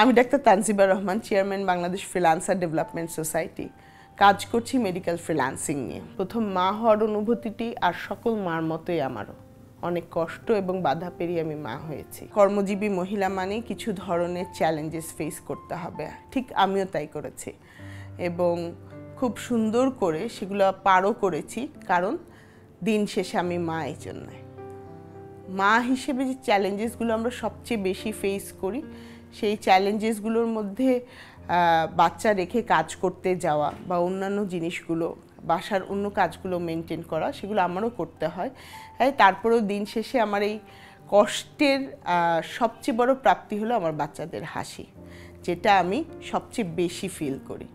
আমি doctor Tanjiba Rahman, chairman Bangladesh freelancer development society. কাজ করছি মেডিকেল ফ্রিল্যান্সিং নিয়ে। প্রথম মা হওয়ার অনুভূতিটি আর সকল মার মতোই আমারও অনেক কষ্ট এবং বাধা পেরিয়ে আমি মা হয়েছি। কর্মজীবী মহিলা মানে কিছু ধরনের চ্যালেঞ্জেস ফেস করতে হবে, ঠিক আমিও তাই করেছি এবং খুব সুন্দর করে সেগুলো পারও করেছি, কারণ দিন শেষে আমি মা। এই জন্য মা হিসেবে যে চ্যালেঞ্জেসগুলো আমরা সবচেয়ে বেশি ফেস করি, সেই চ্যালেঞ্জেসগুলোর মধ্যে বাচ্চা রেখে কাজ করতে যাওয়া বা অন্যান্য জিনিসগুলো, বাসার অন্য কাজগুলো মেনটেন করা, সেগুলো আমারও করতে হয়। তারপরেও দিন শেষে আমার এই কষ্টের সবচেয়ে বড় প্রাপ্তি হলো আমার বাচ্চাদের হাসি, যেটা আমি সবচেয়ে বেশি ফিল করি।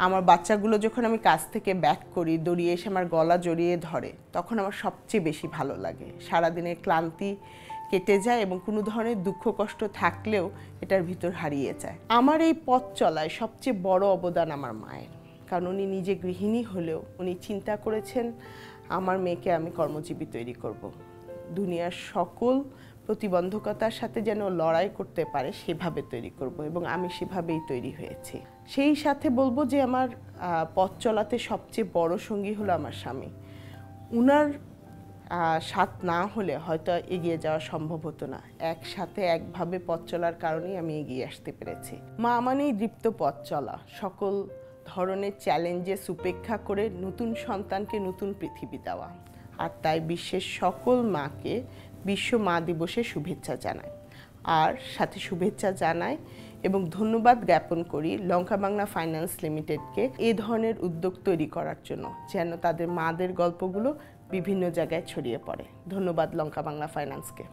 আমার বাচ্চাগুলো যখন আমি কাজ থেকে ব্যাক করি, দৌড়িয়ে এসে আমার গলা জড়িয়ে ধরে, তখন আমার সবচেয়ে বেশি ভালো লাগে। সারাদিনের ক্লান্তি কেটে যায় এবং কোনো ধরনের দুঃখ কষ্ট থাকলেও এটার ভিতর হারিয়ে যায়। আমার এই পথ চলায় সবচেয়ে বড় অবদান আমার মায়ের, কারণ উনি নিজে গৃহিণী হলেও উনি চিন্তা করেছেন আমার মেয়েকে আমি কর্মজীবী তৈরি করব, দুনিয়ার সকল প্রতিবন্ধকতার সাথে যেন লড়াই করতে পারে সেভাবে তৈরি করব, এবং আমি সেভাবেই তৈরি হয়েছি। সেই সাথে বলবো যে আমার পথ চলাতে সবচেয়ে বড় সঙ্গী হলো আমার স্বামী। উনার সাথ না হলে হয়তো এগিয়ে যাওয়া সম্ভব হতো না। একসাথে একভাবে পথ চলার কারণেই আমি এগিয়ে আসতে পেরেছি। মা মানেই দীপ্ত পথ চলা, সকল ধরনের চ্যালেঞ্জেস উপেক্ষা করে নতুন সন্তানকে নতুন পৃথিবী দেওয়া। আর তাই বিশ্বের সকল মাকে বিশ্ব মা দিবসে শুভেচ্ছা জানাই, আর সাথে শুভেচ্ছা জানাই এবং ধন্যবাদ জ্ঞাপন করি লঙ্কা বাংলা ফাইন্যান্স লিমিটেডকে এ ধরনের উদ্যোগ তৈরি করার জন্য, যেন তাদের মাদের গল্পগুলো বিভিন্ন জায়গায় ছড়িয়ে পড়ে। ধন্যবাদ লঙ্কা বাংলা ফাইন্যান্সকে।